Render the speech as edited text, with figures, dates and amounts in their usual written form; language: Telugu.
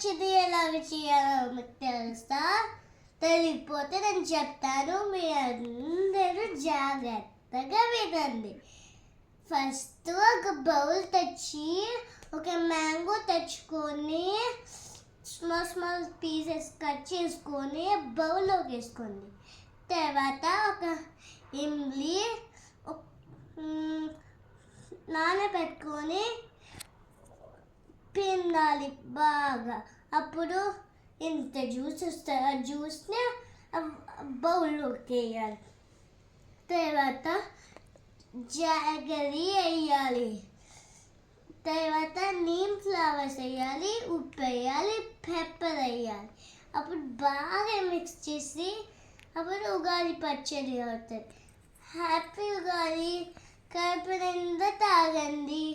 పచ్చడి ఎలాగ చేయాలో మీకు తెలుసా? తెలియకపోతే నేను చెప్తాను, మీరందరూ జాగ్రత్తగా వినండి. ఫస్ట్ ఒక బౌల్ తెచ్చి ఒక మ్యాంగో తెచ్చుకొని స్మాల్ పీసెస్ కట్ చేసుకొని బౌల్లోకి వేసుకోండి. తర్వాత ఒక ఇమ్లీ నానబెట్టుకొని పిండాలి బాగా. అప్పుడు ఇంత జ్యూస్ వస్తుంది. ఆ జ్యూస్ని బౌల్లోకి వేయాలి. తర్వాత జాగరీ వేయాలి. తర్వాత నీమ్ ఫ్లవర్స్ వేయాలి, ఉప్పు వేయాలి, పెప్పర్ వేయాలి. అప్పుడు బాగా మిక్స్ చేసి అప్పుడు ఉగాది పచ్చడి అవుతుంది. హ్యాపీ ఉగాది.